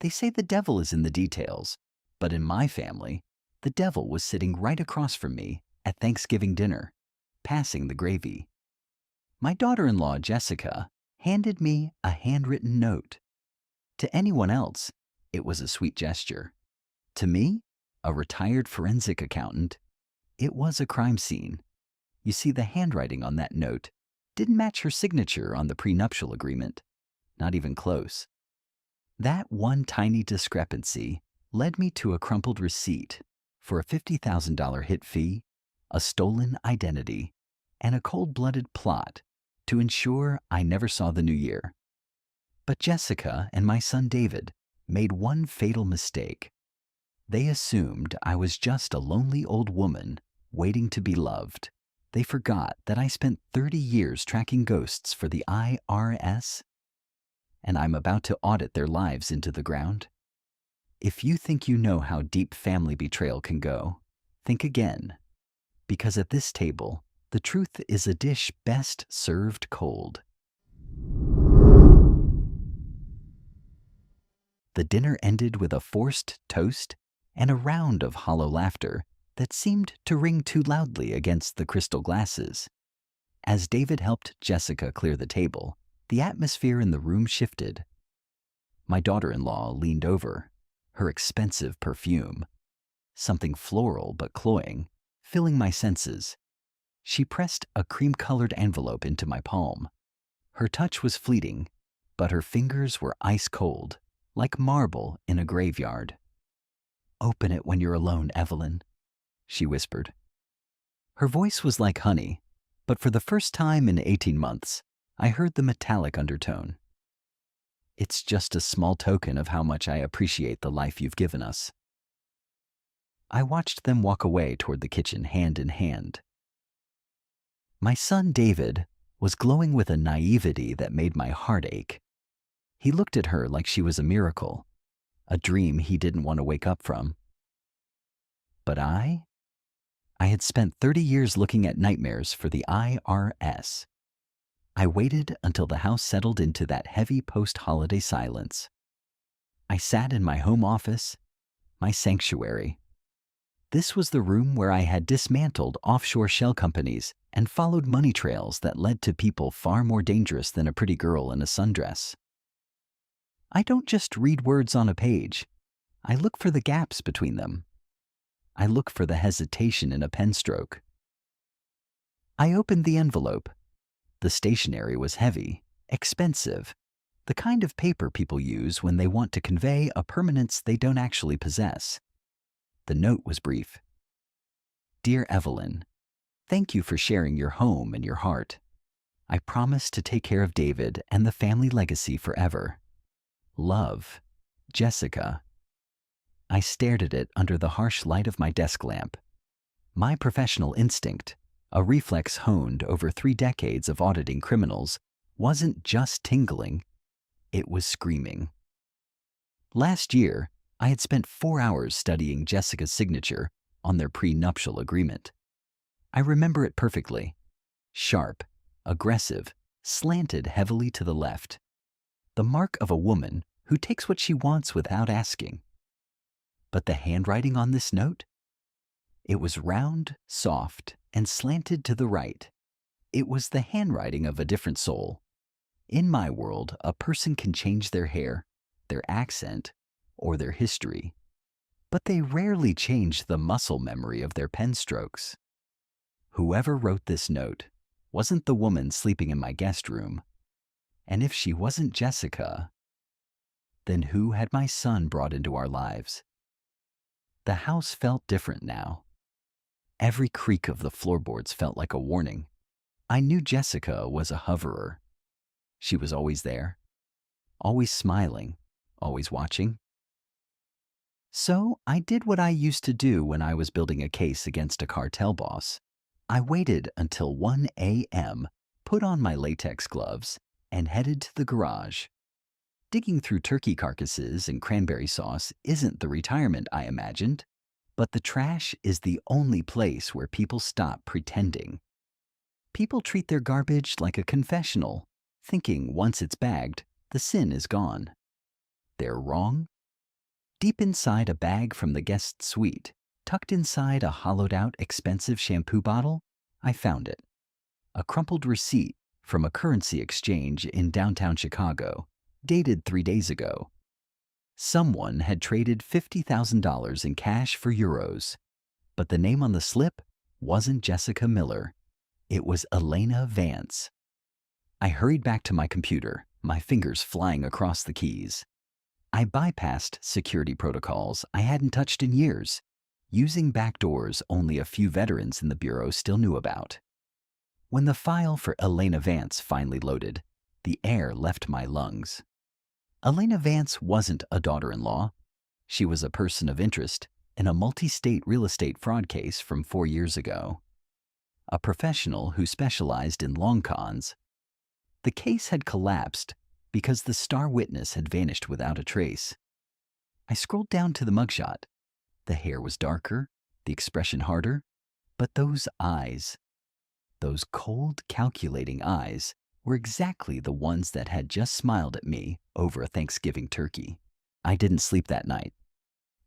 They say the devil is in the details, but in my family, the devil was sitting right across from me at Thanksgiving dinner, passing the gravy. My daughter-in-law, Jessica, handed me a handwritten note. To anyone else, it was a sweet gesture. To me, a retired forensic accountant, it was a crime scene. You see, the handwriting on that note didn't match her signature on the prenuptial agreement, not even close. That one tiny discrepancy led me to a crumpled receipt for a $50,000 hit fee, a stolen identity, and a cold-blooded plot to ensure I never saw the new year. But Jessica and my son David made one fatal mistake. They assumed I was just a lonely old woman waiting to be loved. They forgot that I spent 30 years tracking ghosts for the IRS, and I'm about to audit their lives into the ground. If you think you know how deep family betrayal can go, think again. Because at this table, the truth is a dish best served cold. The dinner ended with a forced toast and a round of hollow laughter that seemed to ring too loudly against the crystal glasses. As David helped Jessica clear the table, the atmosphere in the room shifted. My daughter-in-law leaned over, her expensive perfume, something floral but cloying, filling my senses. She pressed a cream-colored envelope into my palm. Her touch was fleeting, but her fingers were ice-cold, like marble in a graveyard. "Open it when you're alone, Evelyn," she whispered. Her voice was like honey, but for the first time in 18 months, I heard the metallic undertone. "It's just a small token of how much I appreciate the life you've given us." I watched them walk away toward the kitchen hand in hand. My son David was glowing with a naivety that made my heart ache. He looked at her like she was a miracle, a dream he didn't want to wake up from. But I had spent 30 years looking at nightmares for the IRS. I waited until the house settled into that heavy post-holiday silence. I sat in my home office, my sanctuary. This was the room where I had dismantled offshore shell companies and followed money trails that led to people far more dangerous than a pretty girl in a sundress. I don't just read words on a page. I look for the gaps between them. I look for the hesitation in a pen stroke. I opened the envelope. The stationery was heavy, expensive, the kind of paper people use when they want to convey a permanence they don't actually possess. The note was brief. "Dear Evelyn, thank you for sharing your home and your heart. I promise to take care of David and the family legacy forever. Love, Jessica." I stared at it under the harsh light of my desk lamp. My professional instinct, a reflex honed over 3 decades of auditing criminals, wasn't just tingling, it was screaming. Last year, I had spent 4 hours studying Jessica's signature on their prenuptial agreement. I remember it perfectly. Sharp, aggressive, slanted heavily to the left. The mark of a woman who takes what she wants without asking. But the handwriting on this note? It was round, soft, and slanted to the right. It was the handwriting of a different soul. In my world, a person can change their hair, their accent, or their history, but they rarely change the muscle memory of their pen strokes. Whoever wrote this note wasn't the woman sleeping in my guest room. And if she wasn't Jessica, then who had my son brought into our lives? The house felt different now. Every creak of the floorboards felt like a warning. I knew Jessica was a hoverer. She was always there, always smiling, always watching. So I did what I used to do when I was building a case against a cartel boss. I waited until 1 a.m., put on my latex gloves, and headed to the garage. Digging through turkey carcasses and cranberry sauce isn't the retirement I imagined, but the trash is the only place where people stop pretending. People treat their garbage like a confessional, thinking once it's bagged, the sin is gone. They're wrong, Deep inside a bag from the guest suite, tucked inside a hollowed-out expensive shampoo bottle, I found it. A crumpled receipt from a currency exchange in downtown Chicago, dated 3 days ago. Someone had traded $50,000 in cash for euros, but the name on the slip wasn't Jessica Miller. It was Elena Vance. I hurried back to my computer, my fingers flying across the keys. I bypassed security protocols I hadn't touched in years, using backdoors only a few veterans in the bureau still knew about. When the file for Elena Vance finally loaded, the air left my lungs. Elena Vance wasn't a daughter-in-law. She was a person of interest in a multi-state real estate fraud case from 4 years ago. A professional who specialized in long cons. The case had collapsed because the star witness had vanished without a trace. I scrolled down to the mugshot. The hair was darker, the expression harder, but those eyes, those cold, calculating eyes, were exactly the ones that had just smiled at me over a Thanksgiving turkey. I didn't sleep that night.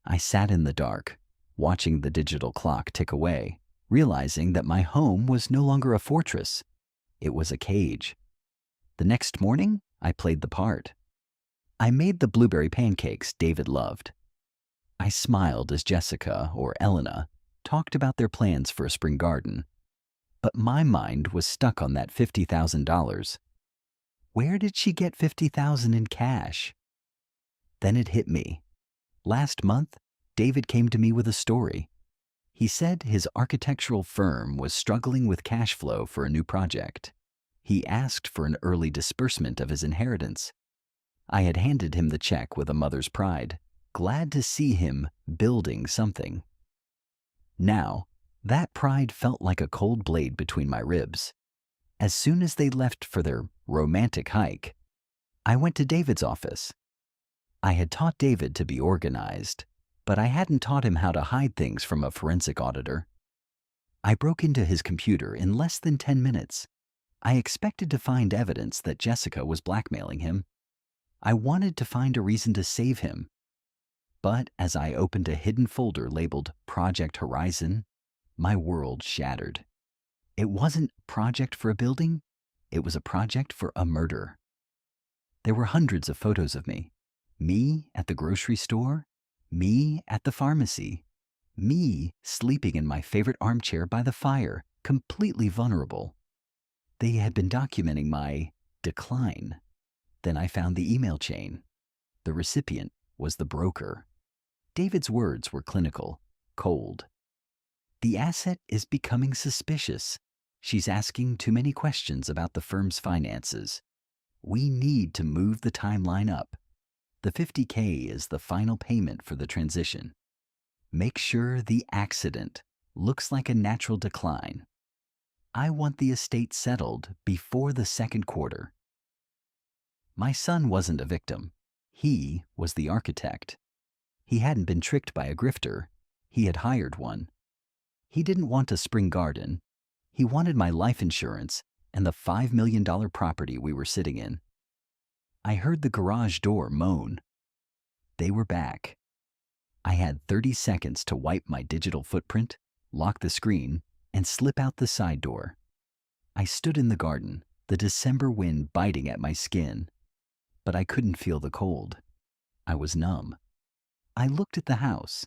I sat in the dark, watching the digital clock tick away, realizing that my home was no longer a fortress. It was a cage. The next morning, I played the part. I made the blueberry pancakes David loved. I smiled as Jessica or Elena talked about their plans for a spring garden. But my mind was stuck on that $50,000. Where did she get $50,000 in cash? Then it hit me. Last month, David came to me with a story. He said his architectural firm was struggling with cash flow for a new project. He asked for an early disbursement of his inheritance. I had handed him the check with a mother's pride, glad to see him building something. Now, that pride felt like a cold blade between my ribs. As soon as they left for their romantic hike, I went to David's office. I had taught David to be organized, but I hadn't taught him how to hide things from a forensic auditor. I broke into his computer in less than 10 minutes. I expected to find evidence that Jessica was blackmailing him. I wanted to find a reason to save him. But as I opened a hidden folder labeled Project Horizon, my world shattered. It wasn't a project for a building, it was a project for a murder. There were hundreds of photos of me. Me at the grocery store, me at the pharmacy, me sleeping in my favorite armchair by the fire, completely vulnerable. They had been documenting my decline. Then I found the email chain. The recipient was the broker. David's words were clinical, cold. The asset is becoming suspicious. She's asking too many questions about the firm's finances. We need to move the timeline up. The $50K is the final payment for the transition. Make sure the accident looks like a natural decline. I want the estate settled before the second quarter. My son wasn't a victim. He was the architect. He hadn't been tricked by a grifter. He had hired one. He didn't want a spring garden. He wanted my life insurance and the $5 million property we were sitting in. I heard the garage door moan. They were back. I had 30 seconds to wipe my digital footprint, lock the screen, and slip out the side door. I stood in the garden, the December wind biting at my skin, but I couldn't feel the cold. I was numb. I looked at the house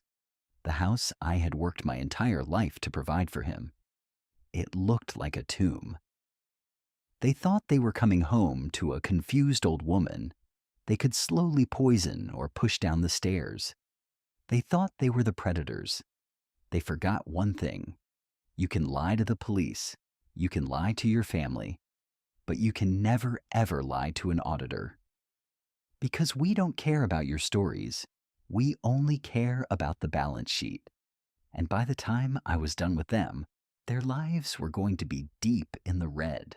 I had worked my entire life to provide for him. It looked like a tomb. They thought they were coming home to a confused old woman they could slowly poison or push down the stairs. They thought they were the predators. They forgot one thing. You can lie to the police, you can lie to your family, but you can never ever lie to an auditor. Because we don't care about your stories. We only care about the balance sheet. And by the time I was done with them, their lives were going to be deep in the red.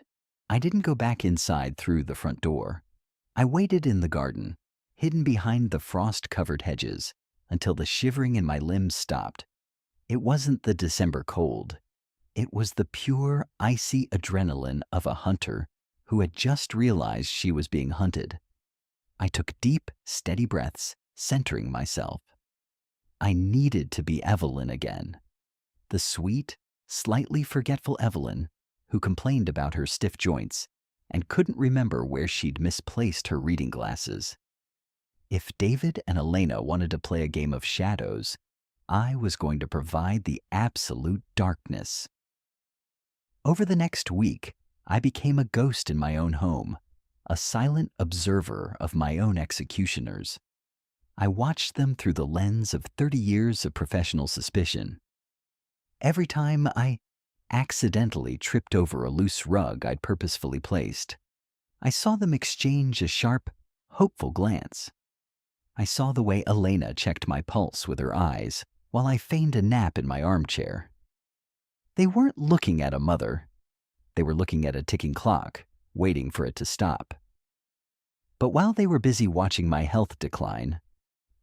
I didn't go back inside through the front door. I waited in the garden, hidden behind the frost-covered hedges, until the shivering in my limbs stopped. It wasn't the December cold. It was the pure, icy adrenaline of a hunter who had just realized she was being hunted. I took deep, steady breaths, centering myself. I needed to be Evelyn again. The sweet, slightly forgetful Evelyn who complained about her stiff joints and couldn't remember where she'd misplaced her reading glasses. If David and Elena wanted to play a game of shadows, I was going to provide the absolute darkness. Over the next week, I became a ghost in my own home, a silent observer of my own executioners. I watched them through the lens of 30 years of professional suspicion. Every time I accidentally tripped over a loose rug I'd purposefully placed, I saw them exchange a sharp, hopeful glance. I saw the way Elena checked my pulse with her eyes while I feigned a nap in my armchair. They weren't looking at a mother. They were looking at a ticking clock, waiting for it to stop. But while they were busy watching my health decline,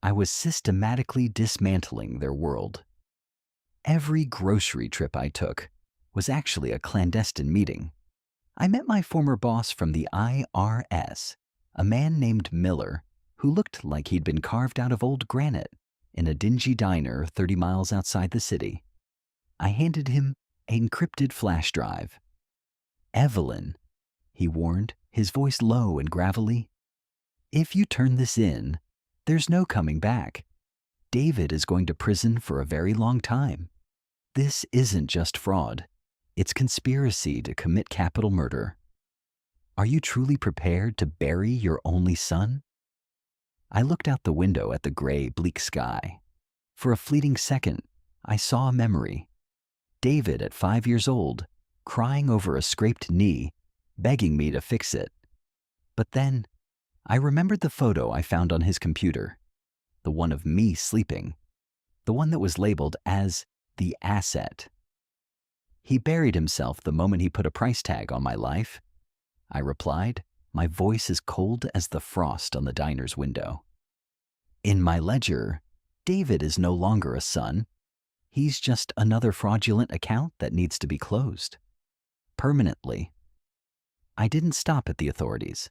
I was systematically dismantling their world. Every grocery trip I took was actually a clandestine meeting. I met my former boss from the IRS, a man named Miller, who looked like he'd been carved out of old granite in a dingy diner 30 miles outside the city. I handed him an encrypted flash drive. "Evelyn," he warned, his voice low and gravelly, "if you turn this in, there's no coming back. David is going to prison for a very long time. This isn't just fraud. It's conspiracy to commit capital murder. Are you truly prepared to bury your only son?" I looked out the window at the gray, bleak sky. For a fleeting second, I saw a memory. David at 5 years old, crying over a scraped knee, begging me to fix it. But then, I remembered the photo I found on his computer, the one of me sleeping, the one that was labeled as the asset. "He buried himself the moment he put a price tag on my life," I replied, my voice as cold as the frost on the diner's window. "In my ledger, David is no longer a son. He's just another fraudulent account that needs to be closed. Permanently." I didn't stop at the authorities.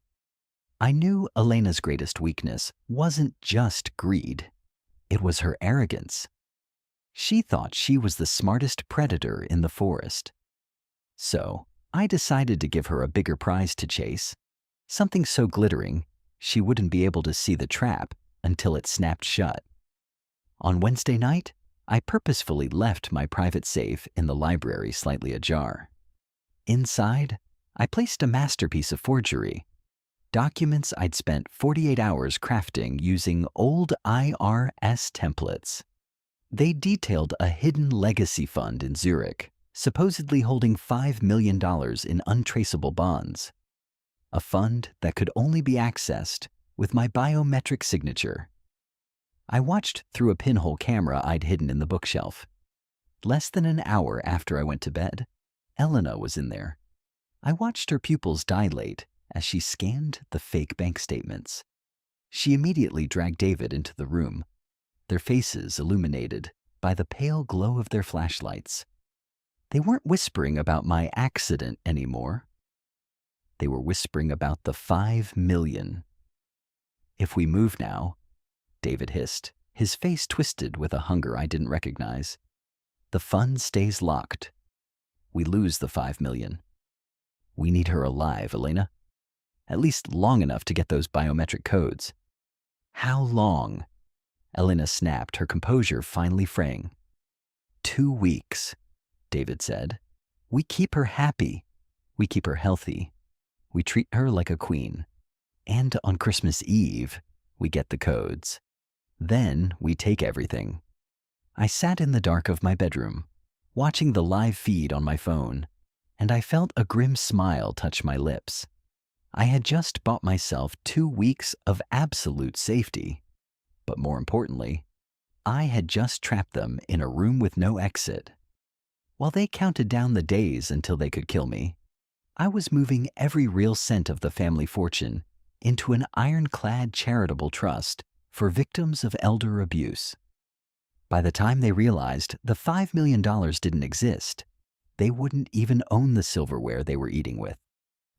I knew Elena's greatest weakness wasn't just greed. It was her arrogance. She thought she was the smartest predator in the forest. So I decided to give her a bigger prize to chase, something so glittering she wouldn't be able to see the trap until it snapped shut. On Wednesday night, I purposefully left my private safe in the library slightly ajar. Inside, I placed a masterpiece of forgery, documents I'd spent 48 hours crafting using old IRS templates. They detailed a hidden legacy fund in Zurich, supposedly holding $5 million in untraceable bonds. A fund that could only be accessed with my biometric signature. I watched through a pinhole camera I'd hidden in the bookshelf. Less than an hour after I went to bed, Elena was in there. I watched her pupils dilate as she scanned the fake bank statements. She immediately dragged David into the room, their faces illuminated by the pale glow of their flashlights. They weren't whispering about my accident anymore. They were whispering about the 5 million. "If we move now," David hissed, his face twisted with a hunger I didn't recognize, "the fund stays locked. We lose the 5 million. We need her alive, Elena. At least long enough to get those biometric codes." "How long?" Elena snapped, her composure finally fraying. 2 weeks, David said. "We keep her happy. We keep her healthy. We treat her like a queen. And on Christmas Eve, we get the codes. Then we take everything." I sat in the dark of my bedroom, watching the live feed on my phone, and I felt a grim smile touch my lips. I had just bought myself 2 weeks of absolute safety. But more importantly, I had just trapped them in a room with no exit. While they counted down the days until they could kill me, I was moving every real cent of the family fortune into an ironclad charitable trust for victims of elder abuse. By the time they realized the $5 million didn't exist, they wouldn't even own the silverware they were eating with.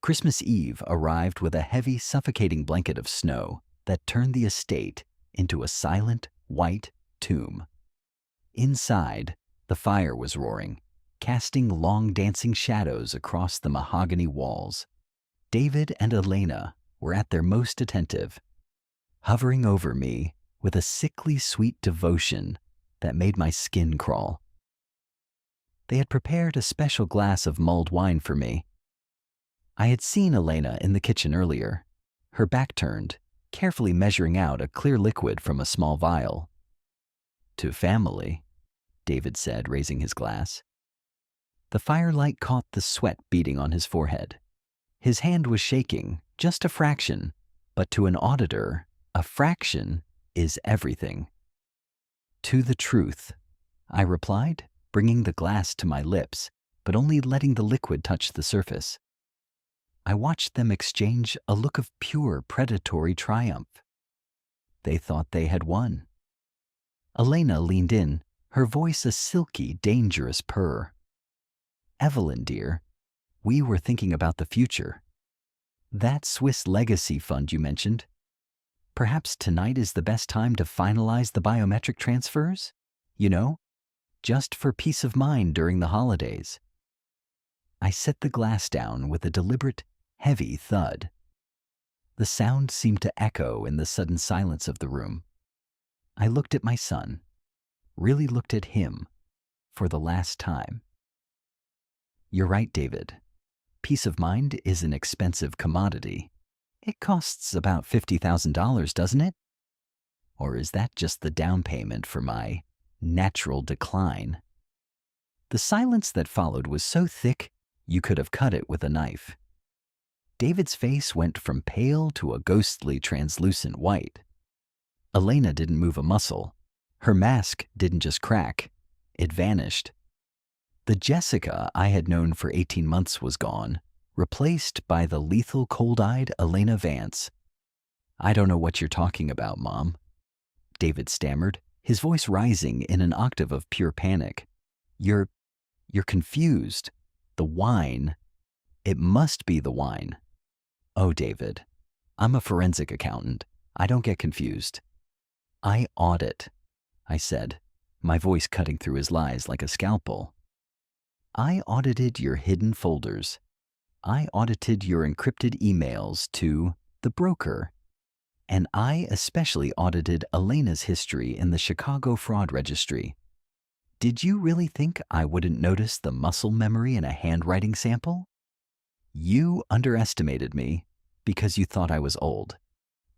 Christmas Eve arrived with a heavy, suffocating blanket of snow that turned the estate into a silent, white tomb. Inside, the fire was roaring, casting long dancing shadows across the mahogany walls. David and Elena were at their most attentive, hovering over me with a sickly sweet devotion that made my skin crawl. They had prepared a special glass of mulled wine for me. I had seen Elena in the kitchen earlier, her back turned, carefully measuring out a clear liquid from a small vial. "To family," David said, raising his glass. The firelight caught the sweat beading on his forehead. His hand was shaking, just a fraction, but to an auditor, a fraction is everything. "To the truth," I replied, bringing the glass to my lips, but only letting the liquid touch the surface. I watched them exchange a look of pure predatory triumph. They thought they had won. Elena leaned in, her voice a silky, dangerous purr. "Evelyn, dear, we were thinking about the future. That Swiss legacy fund you mentioned. Perhaps tonight is the best time to finalize the biometric transfers? You know, just for peace of mind during the holidays." I set the glass down with a deliberate, heavy thud. The sound seemed to echo in the sudden silence of the room. I looked at my son, really looked at him, for the last time. "You're right, David. Peace of mind is an expensive commodity. It costs about $50,000, doesn't it? Or is that just the down payment for my natural decline?" The silence that followed was so thick you could have cut it with a knife. David's face went from pale to a ghostly translucent white. Elena didn't move a muscle. Her mask didn't just crack, it vanished. The Jessica I had known for 18 months was gone, replaced by the lethal cold-eyed Elena Vance. "I don't know what you're talking about, Mom," David stammered, his voice rising in an octave of pure panic. You're confused. The wine. It must be the wine." "Oh, David, I'm a forensic accountant. I don't get confused." "I audit," I said, my voice cutting through his lies like a scalpel. "I audited your hidden folders. I audited your encrypted emails to the broker. And I especially audited Elena's history in the Chicago Fraud Registry. Did you really think I wouldn't notice the muscle memory in a handwriting sample? You underestimated me because you thought I was old.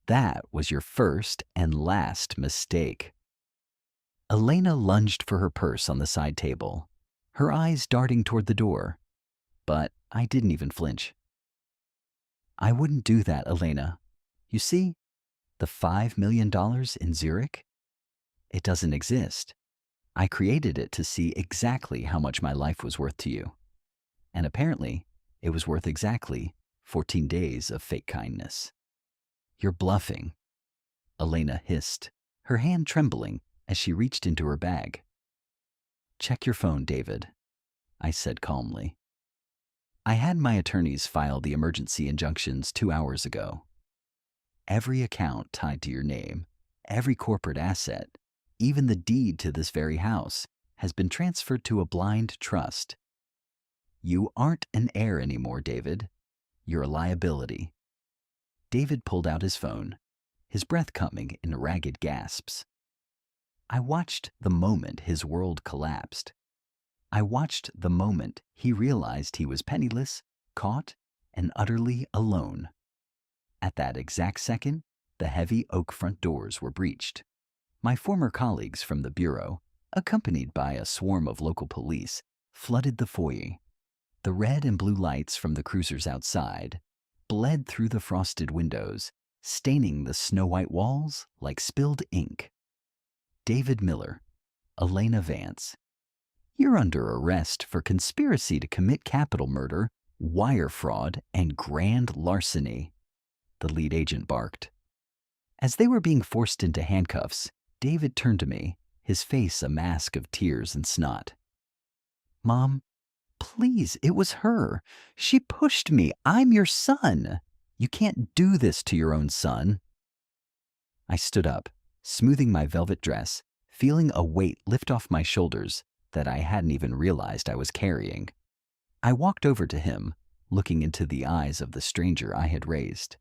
That was your first and last mistake." Elena lunged for her purse on the side table, her eyes darting toward the door, but I didn't even flinch. "I wouldn't do that, Elena. You see, the $5 million in Zurich? It doesn't exist. I created it to see exactly how much my life was worth to you. And apparently, it was worth exactly 14 days of fake kindness." "You're bluffing," Elena hissed, her hand trembling as she reached into her bag. "Check your phone, David," I said calmly. I had my attorneys file the emergency injunctions 2 hours ago. Every account tied to your name, every corporate asset, even the deed to this very house, has been transferred to a blind trust. You aren't an heir anymore, David. You're a liability." David pulled out his phone, his breath coming in ragged gasps. I watched the moment his world collapsed. I watched the moment he realized he was penniless, caught, and utterly alone. At that exact second, the heavy oak front doors were breached. My former colleagues from the bureau, accompanied by a swarm of local police, flooded the foyer. The red and blue lights from the cruisers outside bled through the frosted windows, staining the snow-white walls like spilled ink. David Miller, Elena Vance, you're under arrest for conspiracy to commit capital murder, wire fraud, and grand larceny, the lead agent barked. As they were being forced into handcuffs, David turned to me, his face a mask of tears and snot. "Mom, please, it was her. She pushed me. I'm your son. You can't do this to your own son." I stood up, smoothing my velvet dress, feeling a weight lift off my shoulders that I hadn't even realized I was carrying. I walked over to him, looking into the eyes of the stranger I had raised.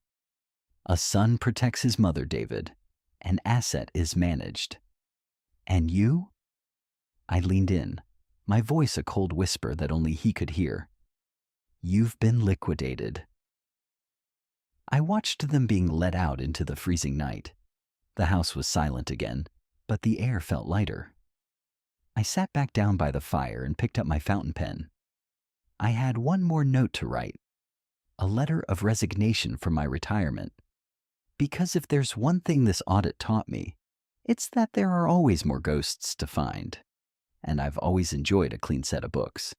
A son protects his mother, David. An asset is managed. And you? I leaned in, my voice a cold whisper that only he could hear. You've been liquidated. I watched them being let out into the freezing night. The house was silent again, but the air felt lighter. I sat back down by the fire and picked up my fountain pen. I had one more note to write, a letter of resignation from my retirement. Because if there's one thing this audit taught me, it's that there are always more ghosts to find, and I've always enjoyed a clean set of books.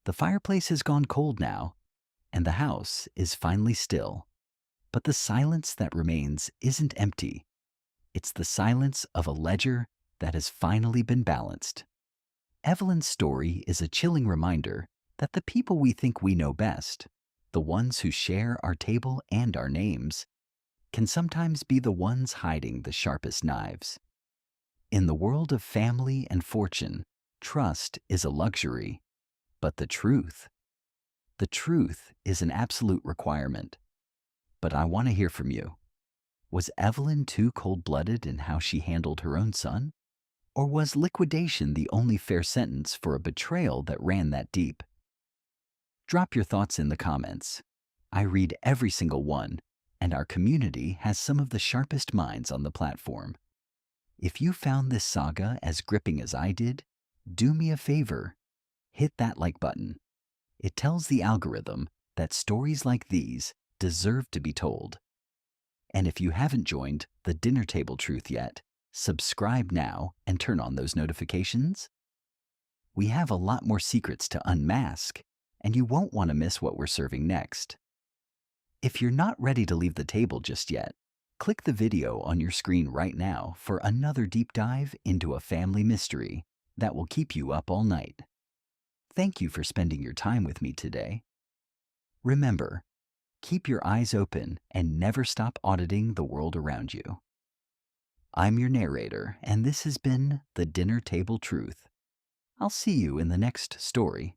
The fireplace has gone cold now, and the house is finally still. But the silence that remains isn't empty. It's the silence of a ledger that has finally been balanced. Evelyn's story is a chilling reminder that the people we think we know best, the ones who share our table and our names, can sometimes be the ones hiding the sharpest knives. In the world of family and fortune, trust is a luxury, but the truth is an absolute requirement. But I want to hear from you. Was Evelyn too cold-blooded in how she handled her own son? Or was liquidation the only fair sentence for a betrayal that ran that deep? Drop your thoughts in the comments. I read every single one, and our community has some of the sharpest minds on the platform. If you found this saga as gripping as I did, do me a favor. Hit that like button. It tells the algorithm that stories like these deserve to be told. And if you haven't joined the Dinner Table Truth yet, subscribe now and turn on those notifications. We have a lot more secrets to unmask, and you won't want to miss what we're serving next. If you're not ready to leave the table just yet, click the video on your screen right now for another deep dive into a family mystery that will keep you up all night. Thank you for spending your time with me today. Remember, keep your eyes open and never stop auditing the world around you. I'm your narrator, and this has been the Dinner Table Truth. I'll see you in the next story.